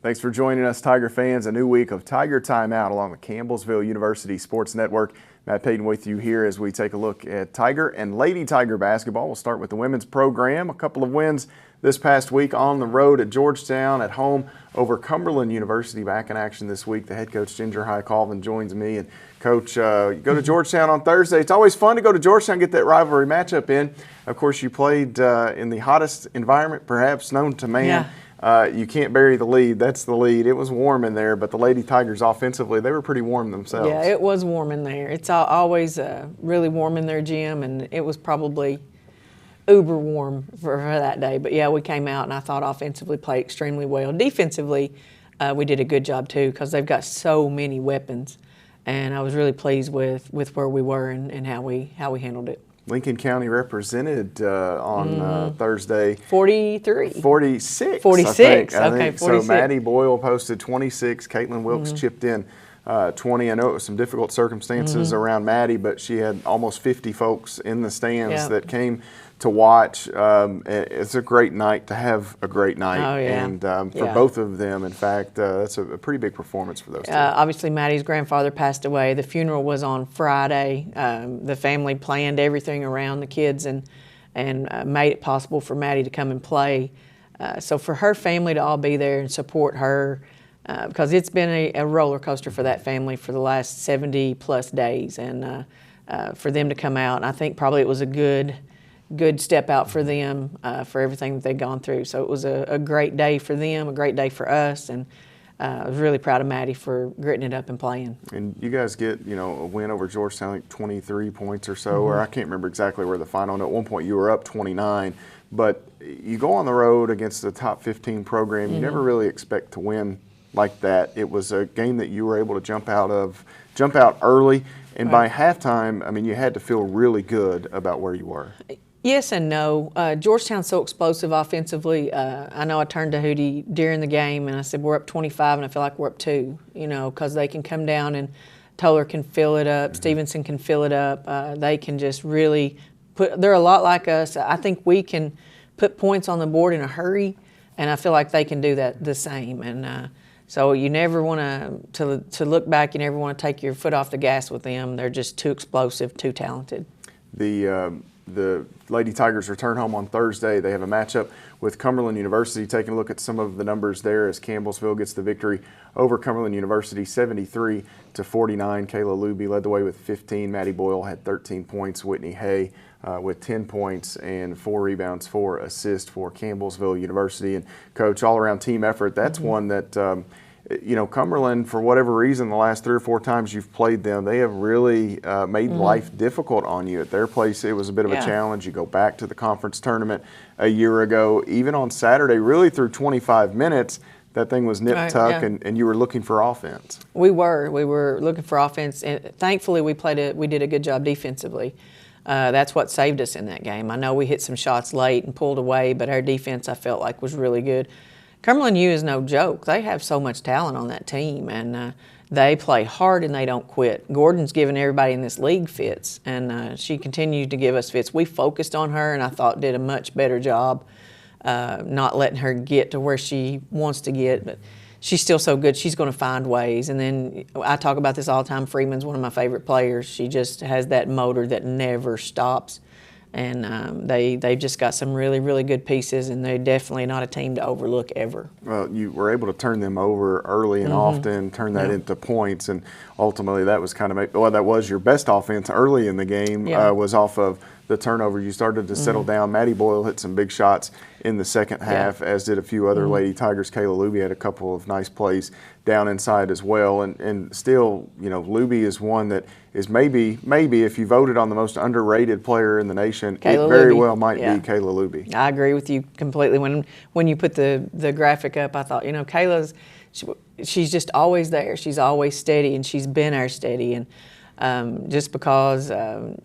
Thanks for joining us, Tiger fans. A new week of Tiger Timeout along the Campbellsville University Sports Network. Matt Payton with you here as we take a look at Tiger and Lady Tiger basketball. We'll start with the women's program. A couple of wins this past week on the road at Georgetown, at home over Cumberland University. Back in action this week. The head coach, Ginger High-Colvin, joins me. And Coach, you go to Georgetown on Thursday. It's always fun to go to Georgetown and get that rivalry matchup in. Of course, you played in the hottest environment perhaps known to man. Yeah. You can't bury the lead. That's the lead. It was warm in there, but the Lady Tigers offensively, they were pretty warm themselves. Yeah, it was warm in there. It's always really warm in their gym, and it was probably uber warm for that day. But, yeah, we came out, and I thought offensively played extremely well. Defensively, we did a good job, too, because they've got so many weapons. And I was really pleased with where we were and how we handled it. Lincoln County represented on Thursday. 43. 46. 46. I Okay, think. 46. So Maddie Boyle posted 26. Caitlin Wilkes chipped in 20. I know it was some difficult circumstances around Maddie, but she had almost 50 folks in the stands that came to watch. It's a great night to have a great night. Oh, yeah. And for both of them, in fact, that's a pretty big performance for those two. Obviously, Maddie's grandfather passed away. The funeral was on Friday. The family planned everything around the kids and made it possible for Maddie to come and play. So for her family to all be there and support her, because it's been a roller coaster for that family for the last 70-plus days. And for them to come out, and I think probably it was a good step out for them for everything that they'd gone through. So it was a great day for them, a great day for us, and I was really proud of Maddie for gritting it up and playing. And you guys get, a win over Georgetown, like 23 points or so, or I can't remember exactly where the final. At one point you were up 29, but you go on the road against the top 15 program. You never really expect to win like that. It was a game that you were able to jump out early, and by halftime, you had to feel really good about where you were. Yes and no. Georgetown's so explosive offensively. I know I turned to Hootie during the game and I said, we're up 25 and I feel like we're up 2, because they can come down and Toller can fill it up, Stevenson can fill it up. They can just really they're a lot like us. I think we can put points on the board in a hurry, and I feel like they can do that the same. And so you never want to look back, you never want to take your foot off the gas with them. They're just too explosive, too talented. The Lady Tigers return home on Thursday. They have a matchup with Cumberland University. Taking a look at some of the numbers there as Campbellsville gets the victory over Cumberland University, 73-49. Kayla Luby led the way with 15. Maddie Boyle had 13 points. Whitney Hay with 10 points and 4 rebounds, 4 assists for Campbellsville University. And, Coach, all-around team effort, that's one that Cumberland, for whatever reason, the last 3 or 4 times you've played them, they have really made life difficult on you. At their place, it was a bit of a challenge. You go back to the conference tournament a year ago. Even on Saturday, really through 25 minutes, that thing was nip-tuck, and you were looking for offense. We were looking for offense, and thankfully we did a good job defensively. That's what saved us in that game. I know we hit some shots late and pulled away, but our defense, I felt like, was really good. Cumberland U is no joke. They have so much talent on that team, and they play hard and they don't quit. Gordon's given everybody in this league fits, and she continued to give us fits. We focused on her, and I thought did a much better job not letting her get to where she wants to get, but she's still so good. She's going to find ways. And then I talk about this all the time. Freeman's one of my favorite players. She just has that motor that never stops. And they've just got some really, really good pieces, and they're definitely not a team to overlook ever. Well, you were able to turn them over early and often, turn that into points, and ultimately that was that was your best offense early in the game, was off of the turnover. You started to settle down. Maddie Boyle hit some big shots in the second half, as did a few other Lady Tigers. Kayla Luby had a couple of nice plays down inside as well. And still, Luby is one that is maybe if you voted on the most underrated player in the nation, it very well might be Kayla Luby. I agree with you completely. When you put the graphic up, I thought, Kayla's she's just always there. She's always steady, and she's been our steady. And just because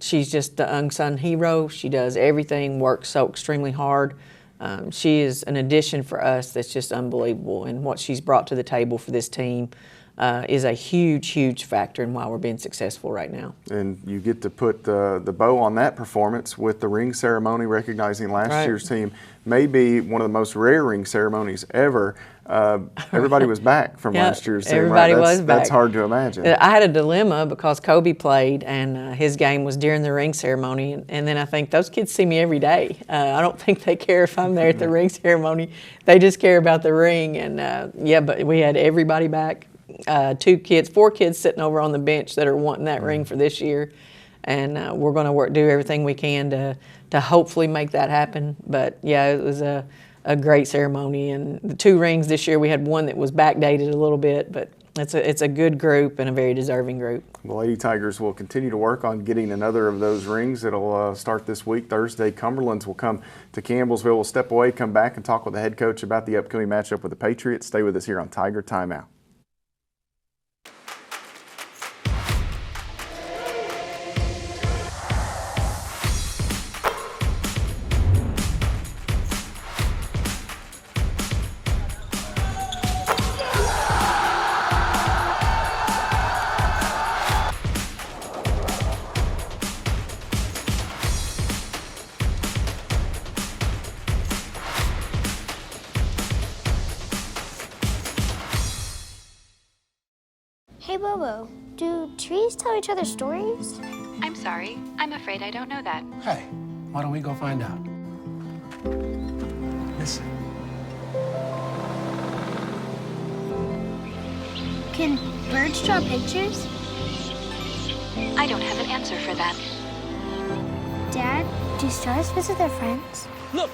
she's just the unsung hero, she does everything, works so extremely hard. She is an addition for us that's just unbelievable, and what she's brought to the table for this team. is a huge, huge factor in why we're being successful right now. And you get to put the bow on that performance with the ring ceremony recognizing last year's team. Maybe one of the most rare ring ceremonies ever. Everybody was back from last year's team. Everybody was back. That's hard to imagine. I had a dilemma because Kobe played and his game was during the ring ceremony. And then I think those kids see me every day. I don't think they care if I'm there at the ring ceremony. They just care about the ring. And but we had everybody back. 4 kids sitting over on the bench that are wanting that ring for this year. And we're going to do everything we can to hopefully make that happen. But yeah, it was a great ceremony, and the 2 rings this year. We had one that was backdated a little bit, but it's a good group and a very deserving group. The Lady Tigers will continue to work on getting another of those rings. It'll start this week, Thursday. Cumberland's will come to Campbellsville. We'll step away, come back, and talk with the head coach about the upcoming matchup with the Patriots. Stay with us here on Tiger Timeout. Hey Bobo, do trees tell each other stories? I'm sorry. I'm afraid I don't know that. Hey, why don't we go find out? Listen. Can birds draw pictures? I don't have an answer for that. Dad, do stars visit their friends? Look!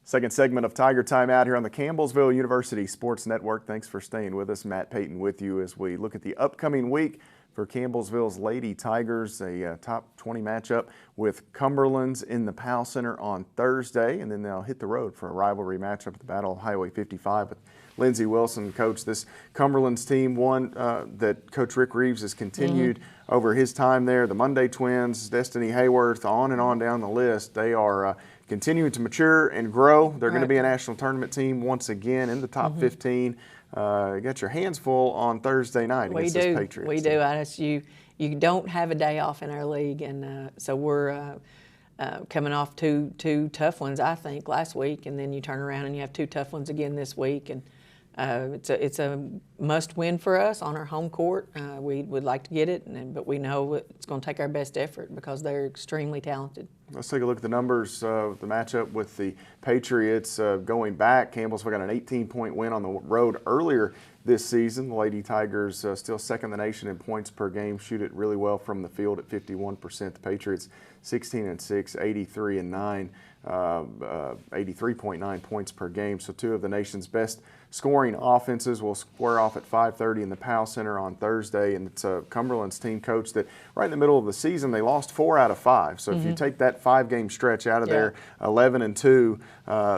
Second segment of Tiger Timeout here on the Campbellsville University Sports Network. Thanks for staying with us. Matt Payton with you as we look at the upcoming week for Campbellsville's Lady Tigers, a top 20 matchup with Cumberland's in the Powell Center on Thursday, and then they'll hit the road for a rivalry matchup at the Battle of Highway 55 with Lindsey Wilson. Coach, this Cumberland's team, one that Coach Rick Reeves has continued over his time there. The Monday Twins, Destiny Hayworth, on and on down the list. They are continuing to mature and grow. They're going to be a national tournament team once again in the top 15. You got your hands full on Thursday night against this Patriots. We do. You don't have a day off in our league, and so we're coming off two tough ones, I think, last week, and then you turn around and you have 2 tough ones again this week, and it's a must-win for us on our home court. We would like to get it, but we know it's going to take our best effort because they're extremely talented. Let's take a look at the numbers. The matchup with the Patriots going back. Campbellsville got an 18-point win on the road earlier this season. The Lady Tigers still second in the nation in points per game, shoot it really well from the field at 51%. The Patriots 16-6, 83-9, 83.9 points per game. So 2 of the nation's best scoring offenses will square off at 5:30 in the Powell Center on Thursday, and it's Cumberland's team, coach, that right in the middle of the season they lost 4 out of 5. So if you take that 5-game stretch out of there, 11-2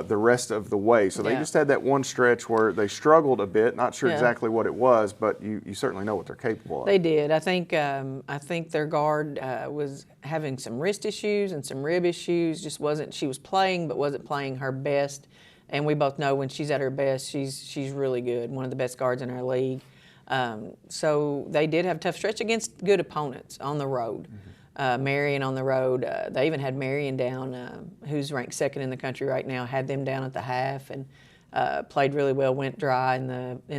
the rest of the way. So they just had that one stretch where they struggled a bit. Not sure exactly what it was, but you certainly know what they're capable of. They did. I think their guard was having some wrist issues and some rib issues. She was playing, but wasn't playing her best. And we both know when she's at her best, she's really good, one of the best guards in our league. So they did have a tough stretch against good opponents on the road. Marion on the road. They even had Marion down, who's ranked 2nd in the country right now, had them down at the half and played really well, went dry in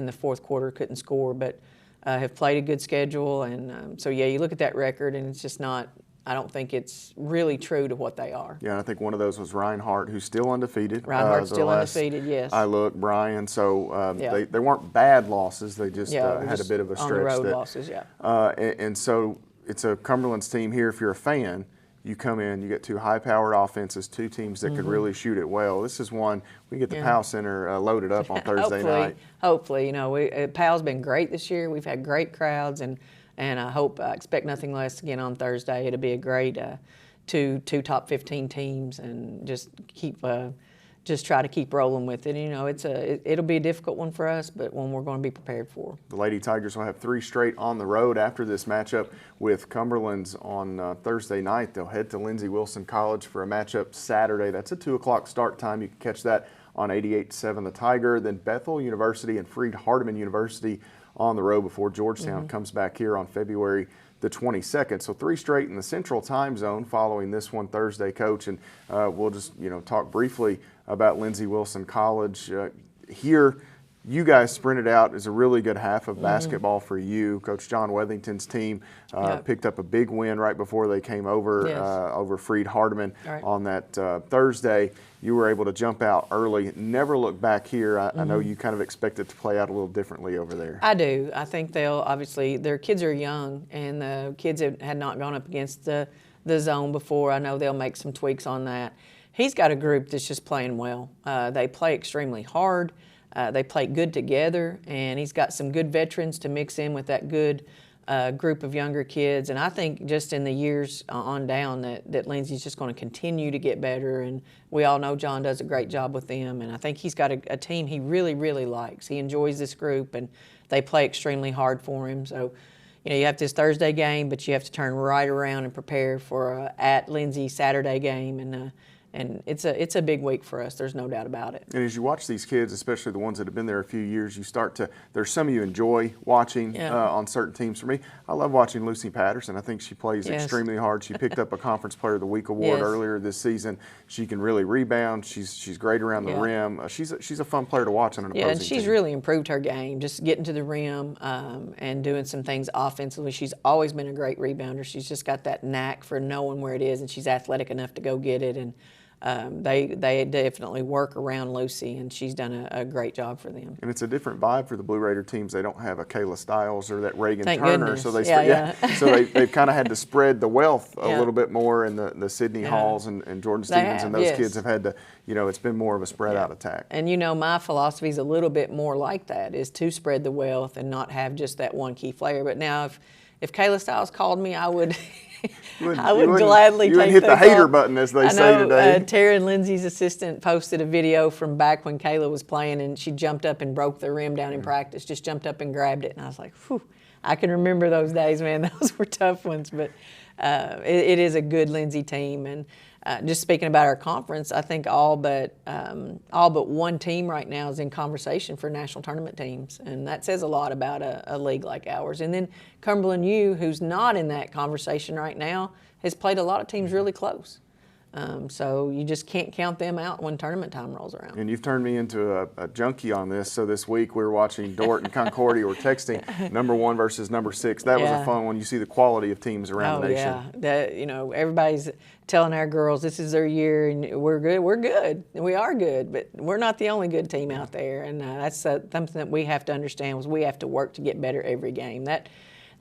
the 4th quarter, couldn't score, but have played a good schedule. And so, you look at that record and it's just not, I don't think it's really true to what they are. Yeah, I think one of those was Reinhardt, who's still undefeated. Reinhardt's still undefeated, yes. I look, Brian. So they weren't bad losses. They just had a bit of a stretch. On the road losses, and so it's a Cumberland's team here. If you're a fan, you come in, you get two high-powered offenses, two teams that could really shoot it well. This is one we get the Powell Center loaded up on Thursday night. Hopefully, Powell's been great this year. We've had great crowds, and I expect nothing less again on Thursday. It'll be a great two top 15 teams, and just try to keep rolling with it. It'll be a difficult one for us, but one we're going to be prepared for. The Lady Tigers will have 3 straight on the road after this matchup with Cumberland's on Thursday night. They'll head to Lindsey Wilson College for a matchup Saturday. That's a 2 o'clock start time. You can catch that on 88.7 The Tiger. Then Bethel University and Freed-Hardeman University on the road before Georgetown comes back here on February the 22nd. So 3 straight in the Central Time Zone following this one Thursday, Coach. And we'll just talk briefly about Lindsey Wilson College. Here, you guys sprinted out as a really good half of basketball for you. Coach John Wethington's team picked up a big win right before they came over over Freed-Hardeman on that Thursday. You were able to jump out early, never look back here. I know you kind of expect it to play out a little differently over there. I do. I think their kids are young, and the kids had not gone up against the zone before. I know they'll make some tweaks on that. He's got a group that's just playing well. They play extremely hard. They play good together, and he's got some good veterans to mix in with that good group of younger kids. And I think just in the years on down that Lindsey's just going to continue to get better. And we all know John does a great job with them. And I think he's got a team he really, really likes. He enjoys this group, and they play extremely hard for him. So, you have this Thursday game, but you have to turn right around and prepare for at Lindsey Saturday game. And it's a big week for us. There's no doubt about it. And as you watch these kids, especially the ones that have been there a few years, you start to. There's some of you enjoy watching on certain teams. For me, I love watching Lucy Patterson. I think she plays extremely hard. She picked up a Conference Player of the Week award earlier this season. She can really rebound. She's great around the rim. She's a fun player to watch on an opposing and she's team. really improved her game, just getting to the rim and doing some things offensively. She's always been a great rebounder. She's just got that knack for knowing where it is, and she's athletic enough to go get it. And they definitely work around Lucy, and she's done a great job for them. And it's a different vibe for the Blue Raider teams. They don't have a Kayla Stiles or that Reagan Thank Turner, goodness. so they so they've kind of had to spread the wealth a little bit more. And the Sydney Halls and Jordan Stevens and those kids have had to. It's been more of a spread out attack. And my philosophy is a little bit more like that: is to spread the wealth and not have just that one key player. But now, if Kayla Stiles called me, I would. I would gladly take hit the hater off. button, as they say today. Tara and Lindsay's assistant posted a video from back when Kayla was playing, and she jumped up and broke the rim down in practice. Just jumped up and grabbed it, and I was like, "Whew!" I can remember those days, man. Those were tough ones, but it is a good Lindsay team. And just speaking about our conference, I think all but one team right now is in conversation for national tournament teams, and that says a lot about a league like ours. And then Cumberland U, who's not in that conversation right now, has played a lot of teams really close. So you just can't count them out when tournament time rolls around. And you've turned me into a junkie on this. So this week we were watching Dordt and Concordia. We're texting number 1 versus number 6. That was a fun one. You see the quality of teams around the nation. Everybody's telling our girls this is their year, and we're good. We're good. We are good, but we're not the only good team out there. And that's something that we have to understand. Was we have to work to get better every game.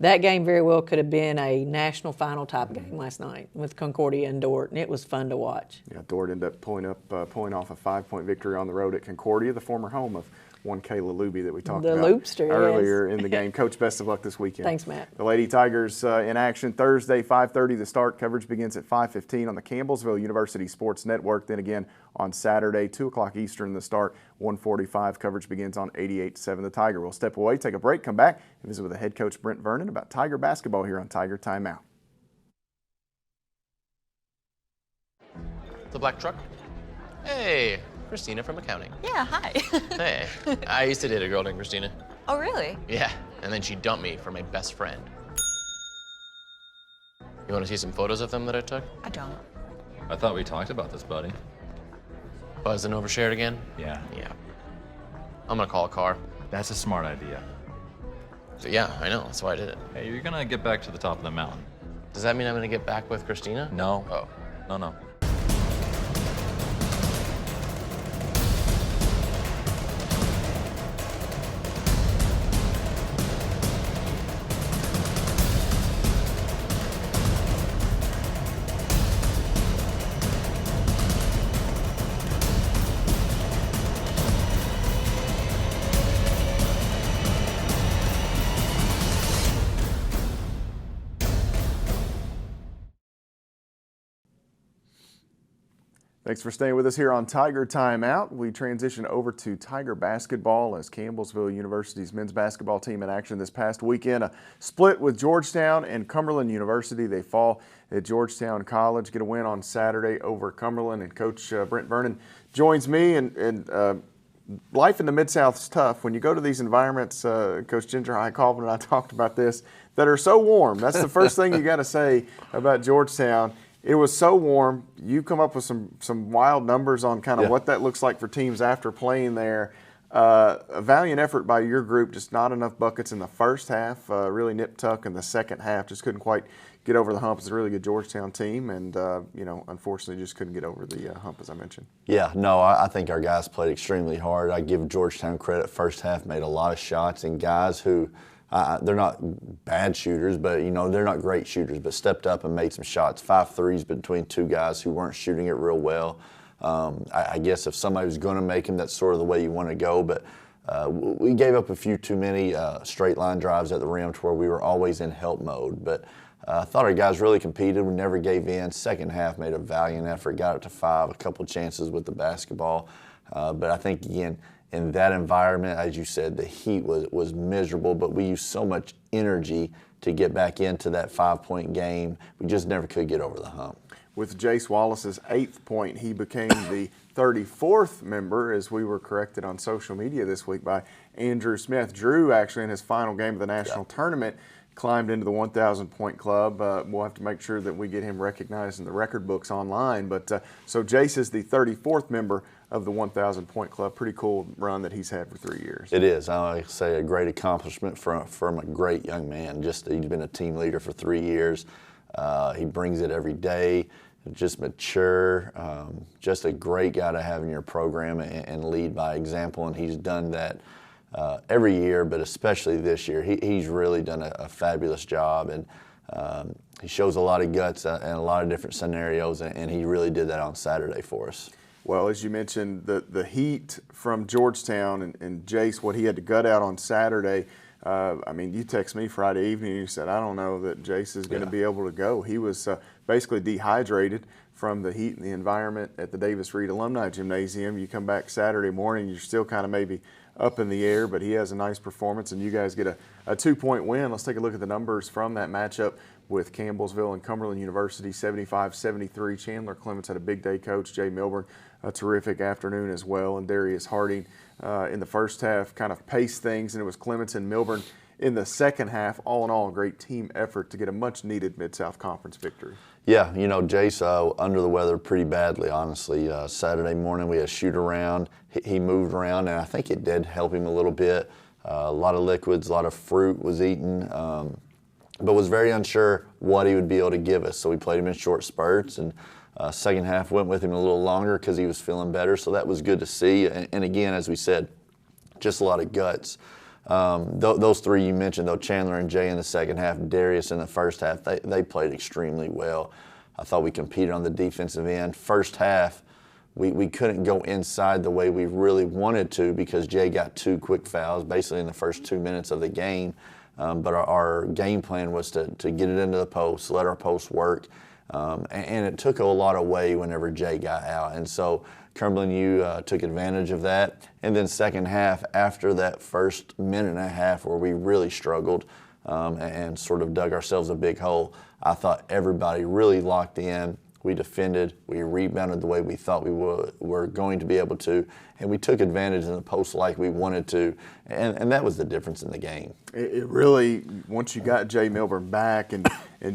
That game very well could have been a national final type game last night with Concordia and Dordt, and it was fun to watch. Yeah, Dordt ended up pulling off a 5-point victory on the road at Concordia, the former home of one Kayla Luby that we talked about earlier in the game. Coach, best of luck this weekend. Thanks, Matt. The Lady Tigers in action Thursday, 5:30 the start. Coverage begins at 5:15 on the Campbellsville University Sports Network. Then again on Saturday, 2 o'clock Eastern the start, 1:45. Coverage begins on 88.7 The Tiger. We'll step away, take a break, come back, and visit with the head coach Brent Vernon about Tiger basketball here on Tiger Timeout. The black truck? Hey, Christina from accounting. Yeah, hi. Hey, I used to date a girl named Christina. Oh, really? Yeah, and then she dumped me for my best friend. You want to see some photos of them that I took? I don't. I thought we talked about this, buddy. Buzzed and overshared again? Yeah. Yeah. I'm gonna call a car. That's a smart idea. So yeah, I know, that's why I did it. Hey, you're gonna get back to the top of the mountain. Does that mean I'm gonna get back with Christina? No. Oh. No. Thanks for staying with us here on Tiger Timeout. We transition over to Tiger basketball as Campbellsville University's men's basketball team in action this past weekend. A split with Georgetown and Cumberland University. They fall at Georgetown College, get a win on Saturday over Cumberland. And Coach Brent Vernon joins me. And life in the Mid-South is tough. When you go to these environments, Coach Ginger High-Colvin and I talked about this, that are so warm. That's the first thing you got to say about Georgetown. It was so warm. You come up with some wild numbers on kind of what that looks like for teams after playing there. A valiant effort by your group, just not enough buckets in the first half, really nip-tuck in the second half. Just couldn't quite get over the hump. It's a really good Georgetown team, and, unfortunately just couldn't get over the hump, as I mentioned. Yeah, no, I think our guys played extremely hard. I give Georgetown credit. First half made a lot of shots, and guys who they're not bad shooters, but, they're not great shooters, but stepped up and made some shots. 5 threes between two guys who weren't shooting it real well. I guess if somebody was going to make them, that's sort of the way you want to go. But we gave up a few too many straight line drives at the rim to where we were always in help mode. But I thought our guys really competed. We never gave in. Second half made a valiant effort, got it to 5, a couple chances with the basketball. But I think, again, in that environment, as you said, the heat was miserable, but we used so much energy to get back into that 5-point game. We just never could get over the hump. With Jace Wallace's 8th point, he became the 34th member, as we were corrected on social media this week by Andrew Smith. Drew, actually, in his final game of the national tournament, climbed into the 1,000-point club. We'll have to make sure that we get him recognized in the record books online. But so Jace is the 34th member of the 1,000-point club. Pretty cool run that he's had for 3 years. It is. I say a great accomplishment from a great young man. Just he's been a team leader for 3 years. He brings it every day. Just mature. Just a great guy to have in your program and lead by example. And he's done that every year, but especially this year. He's really done a fabulous job, and he shows a lot of guts in a lot of different scenarios, and he really did that on Saturday for us. Well, as you mentioned, the heat from Georgetown and Jace, what he had to gut out on Saturday. You text me Friday evening and you said, I don't know that Jace is going to be able to go. He was basically dehydrated from the heat and the environment at the Davis Reed Alumni Gymnasium. You come back Saturday morning, you're still kind of maybe up in the air, but he has a nice performance, and you guys get a 2-point win. Let's take a look at the numbers from that matchup with Campbellsville and Cumberland University, 75-73. Chandler Clements had a big day. Coach Jay Milburn, a terrific afternoon as well, and Darius Harding in the first half kind of paced things, and it was Clements and Milburn in the second half. All in all, a great team effort to get a much-needed Mid-South Conference victory. Yeah, Jace under the weather pretty badly, honestly. Saturday morning we had a shoot-around. He moved around, and I think it did help him a little bit. A lot of liquids, a lot of fruit was eaten, but was very unsure what he would be able to give us. So we played him in short spurts, and second half went with him a little longer because he was feeling better. So that was good to see. And again, as we said, just a lot of guts. Those three you mentioned, though, Chandler and Jay in the second half, Darius in the first half, they played extremely well. I thought we competed on the defensive end. First half, we couldn't go inside the way we really wanted to because Jay got 2 quick fouls basically in the first 2 minutes of the game. But our game plan was to get it into the post, let our post work. And it took a lot away whenever Jay got out. And so Cumberland U took advantage of that. And then second half, after that first minute and a half where we really struggled and sort of dug ourselves a big hole, I thought everybody really locked in. We defended, we rebounded the way we thought we were going to be able to, and we took advantage in the post like we wanted to, and that was the difference in the game. It really, once you got Jay Milburn back and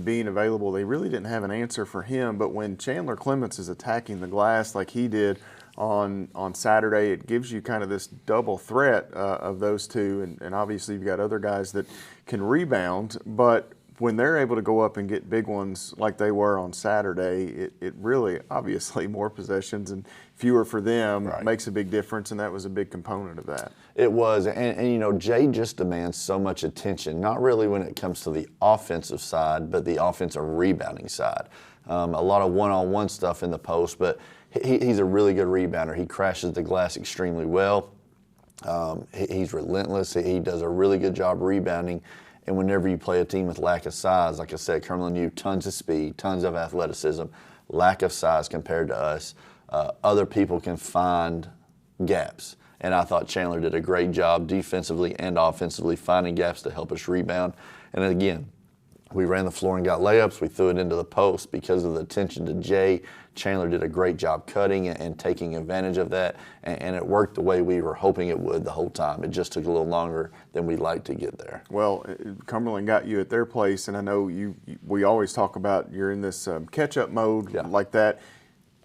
being available, they really didn't have an answer for him, but when Chandler Clements is attacking the glass like he did on Saturday, it gives you kind of this double threat of those two, and obviously you've got other guys that can rebound, but when they're able to go up and get big ones like they were on Saturday, it really, obviously, more possessions and fewer for them makes a big difference, and that was a big component of that. It was, and Jay just demands so much attention, not really when it comes to the offensive side, but the offensive rebounding side. A lot of one-on-one stuff in the post, but he's a really good rebounder. He crashes the glass extremely well. He's relentless. He does a really good job rebounding. And whenever you play a team with lack of size, like I said, Cumberland U, tons of speed, tons of athleticism, lack of size compared to us. other people can find gaps. And I thought Chandler did a great job defensively and offensively finding gaps to help us rebound. And again, we ran the floor and got layups. We threw it into the post because of the attention to Jay. Chandler did a great job cutting and taking advantage of that, and it worked the way we were hoping it would the whole time. It just took a little longer than we'd like to get there. Well, Cumberland got you at their place, and I know we always talk about you're in this catch-up mode like that,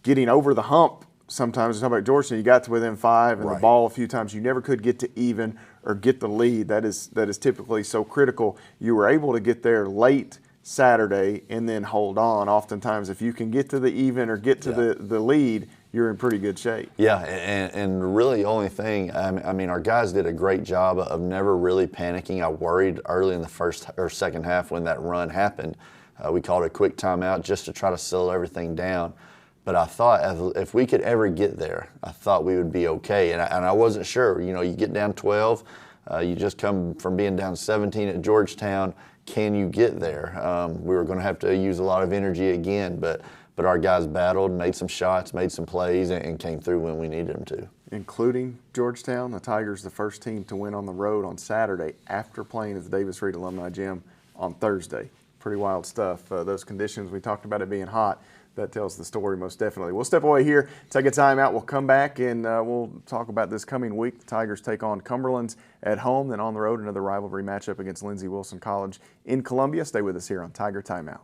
getting over the hump. Sometimes, talking about Georgetown, you got to within 5 and the ball a few times. You never could get to even or get the lead. That is typically so critical. You were able to get there late Saturday and then hold on. Oftentimes, if you can get to the even or get to the lead, you're in pretty good shape. Yeah, and really the only thing, I mean, our guys did a great job of never really panicking. I worried early in the first or second half when that run happened. We called a quick timeout just to try to settle everything down. But I thought if we could ever get there, I thought we would be okay. And I wasn't sure. You know, you get down 12, you just come from being down 17 at Georgetown. Can you get there? We were going to have to use a lot of energy again, but our guys battled, made some shots, made some plays, and came through when we needed them to. Including Georgetown, the Tigers, the first team to win on the road on Saturday after playing at the Davis Reed Alumni Gym on Thursday. Pretty wild stuff. Those conditions, we talked about it being hot. That tells the story most definitely. We'll step away here, take a timeout. We'll come back and we'll talk about this coming week. The Tigers take on Cumberland's at home, then on the road, another rivalry matchup against Lindsey Wilson College in Columbia. Stay with us here on Tiger Timeout.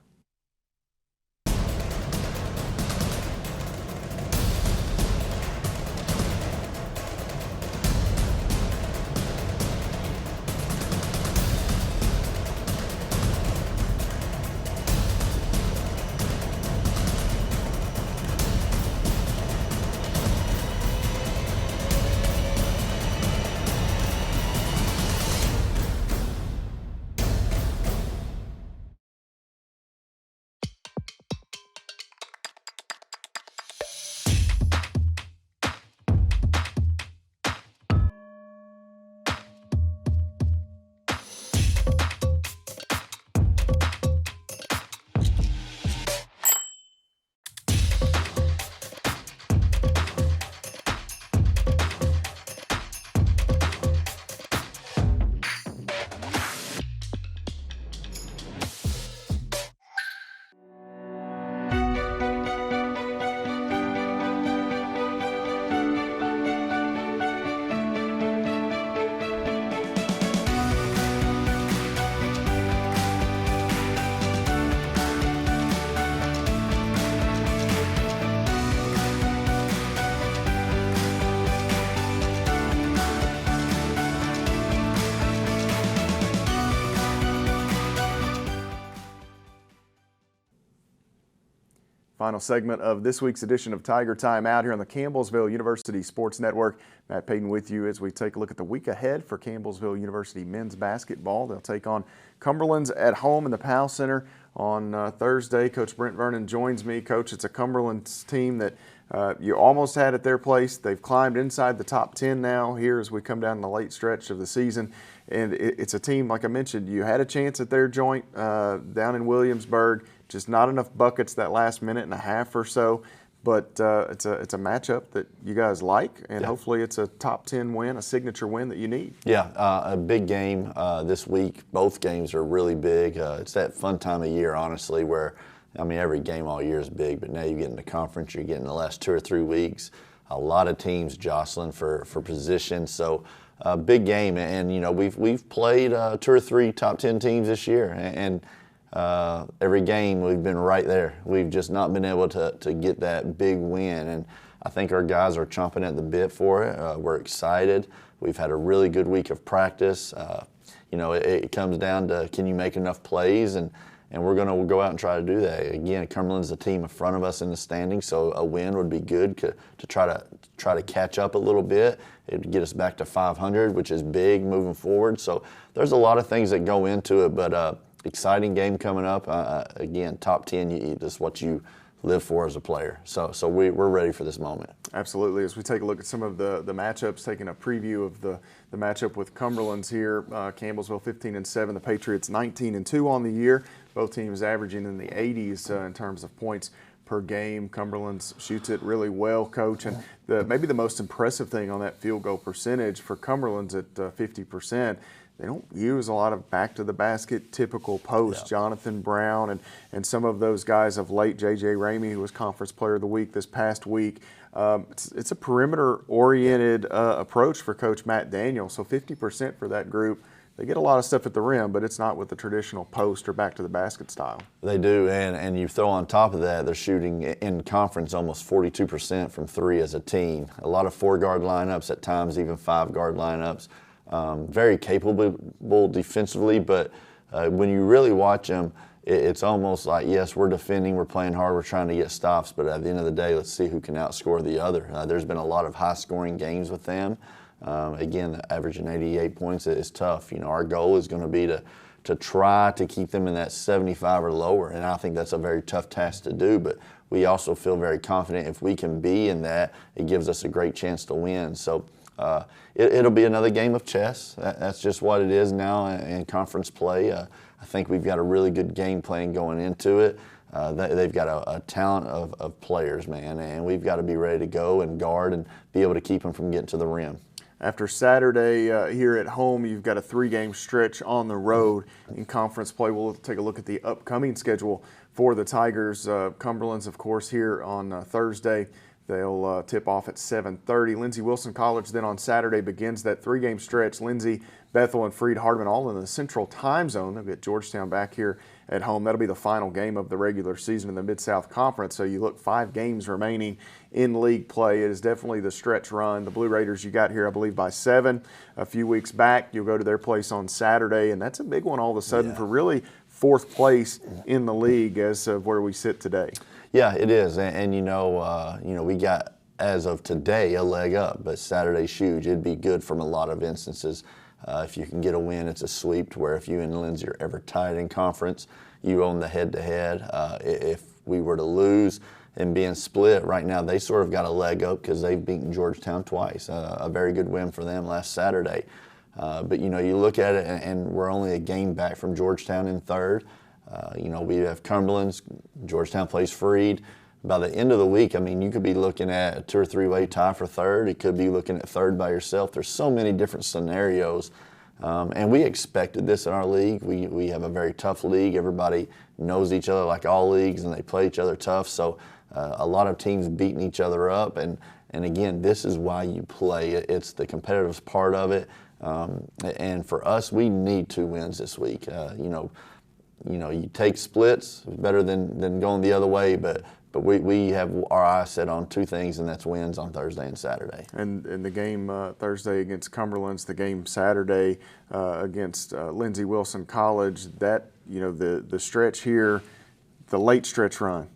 Final segment of this week's edition of Tiger Time Out here on the Campbellsville University Sports Network. Matt Payton with you as we take a look at the week ahead for Campbellsville University men's basketball. They'll take on Cumberland's at home in the Powell Center on Thursday. Coach Brent Vernon joins me. Coach, it's a Cumberland's team that you almost had at their place. They've climbed inside the top 10 now here as we come down the late stretch of the season. And it's a team, like I mentioned, you had a chance at their joint down in Williamsburg. Just not enough buckets that last minute and a half or so. But it's a matchup that you guys like, and hopefully it's a top 10 win, a signature win that you need. Yeah, a big game this week. Both games are really big. It's that fun time of year, honestly, where, I mean, every game all year is big, but now you get in the conference, you're getting the last 2 or 3 weeks. A lot of teams jostling for position, so a big game. And, you know, we've played 2 or 3 top 10 teams this year, and every game we've been right there. We've just not been able to get that big win, and I think our guys are chomping at the bit for it. We're excited. We've had a really good week of practice. You know, it comes down to, can you make enough plays, and we're going to go out and try to do that. Again, Cumberland's a team in front of us in the standings, so a win would be good to try to catch up a little bit. It would get us back to 500, which is big moving forward. So there's a lot of things that go into it, but exciting game coming up. Again, top 10, that's what you live for as a player. So we're ready for this moment. Absolutely. As we take a look at some of the matchups, taking a preview of the matchup with Cumberland's here, Campbellsville 15-7, the Patriots 19-2 on the year. Both teams averaging in the 80s in terms of points per game. Cumberland's shoots it really well, Coach. And maybe the most impressive thing on that field goal percentage for Cumberland's at 50%. They don't use a lot of back-to-the-basket typical posts. Yeah. Jonathan Brown and some of those guys of late, J.J. Ramey, who was Conference Player of the Week this past week. It's a perimeter-oriented approach for Coach Matt Daniel. So 50% for that group. They get a lot of stuff at the rim, but it's not with the traditional post or back-to-the-basket style. They do, and you throw on top of that, they're shooting in conference almost 42% from three as a team. A lot of four-guard lineups, at times even five-guard lineups. Very capable defensively, but when you really watch them, it's almost like, yes, we're defending, we're playing hard, we're trying to get stops, but at the end of the day, let's see who can outscore the other. There's been a lot of high-scoring games with them. Again, averaging 88 points is tough. Our goal is going to be to try to keep them in that 75 or lower, and I think that's a very tough task to do, but we also feel very confident if we can be in that, it gives us a great chance to win. So it'll be another game of chess. That's just what it is now in conference play. I think we've got a really good game plan going into it. They've got a talent of players, man, and we've got to be ready to go and guard and be able to keep them from getting to the rim. After Saturday here at home, you've got a 3-game stretch on the road in conference play. We'll take a look at the upcoming schedule for the Tigers. Cumberland's, of course, here on Thursday. They'll tip off at 7:30. Lindsey Wilson College then on Saturday begins that 3-game stretch. Lindsey, Bethel, and Freed-Hardeman all in the Central Time Zone. They'll get Georgetown back here at home. That'll be the final game of the regular season in the Mid-South Conference. So you look, 5 games remaining in league play. It is definitely the stretch run. The Blue Raiders you got here, I believe, by 7 a few weeks back. You'll go to their place on Saturday, and that's a big one all of a sudden for really 4th place in the league as of where we sit today. Yeah, it is, and we got, as of today, a leg up, but Saturday's huge. It'd be good from a lot of instances. If you can get a win, it's a sweep to where if you and Lindsey are ever tied in conference, you own the head-to-head. If we were to lose and being split, right now they sort of got a leg up because they've beaten Georgetown twice. A very good win for them last Saturday. But, you look at it, and we're only a game back from Georgetown in 3rd. We have Cumberland's, Georgetown plays Freed. By the end of the week, you could be looking at a 2 or 3-way tie for 3rd. You could be looking at 3rd by yourself. There's so many different scenarios. And we expected this in our league. We have a very tough league. Everybody knows each other like all leagues, and they play each other tough. So a lot of teams beating each other up. And again, this is why you play. It's the competitive part of it. And for us, we need 2 wins this week. You take splits, better than going the other way, but we have our eyes set on 2 things, and that's wins on Thursday and Saturday. And the game Thursday against Cumberland's, the game Saturday against Lindsey Wilson College, that, the stretch here, the late stretch run,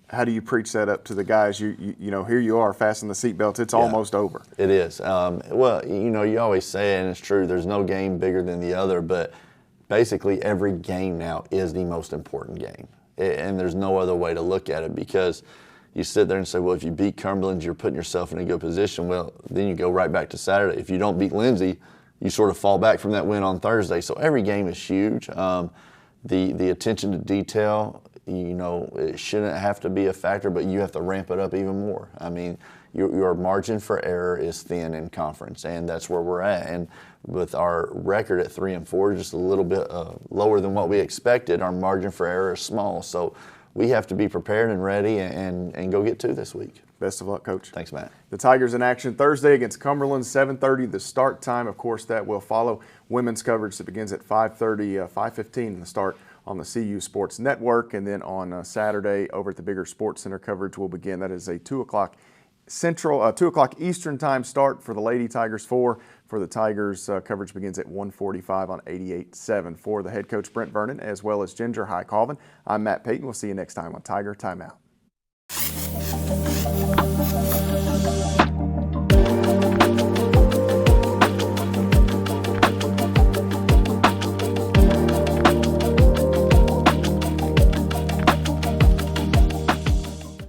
how do you preach that up to the guys? You here you are, fasten the seatbelts, it's almost over. It is. You always say it, and it's true, there's no game bigger than the other, but basically every game now is the most important game. And there's no other way to look at it, because you sit there and say, well, if you beat Cumberland, you're putting yourself in a good position. Well, then you go right back to Saturday. If you don't beat Lindsey, you sort of fall back from that win on Thursday. So every game is huge. The attention to detail, it shouldn't have to be a factor, but you have to ramp it up even more. Your margin for error is thin in conference, and that's where we're at. And with our record at 3-4, just a little bit lower than what we expected, our margin for error is small. So we have to be prepared and ready and go get 2 this week. Best of luck, Coach. Thanks, Matt. The Tigers in action Thursday against Cumberland, 7:30 the start time. Of course, that will follow women's coverage that begins at 5:30, 5:15 the start on the CU Sports Network. And then on Saturday over at the Bigger Sports Center, coverage will begin. That is a 2 o'clock Central, 2 o'clock Eastern time start for the Lady Tigers. For the Tigers, coverage begins at 1:45 on 88.7. For the head coach Brent Vernon, as well as Ginger High-Colvin, I'm Matt Payton. We'll see you next time on Tiger Timeout.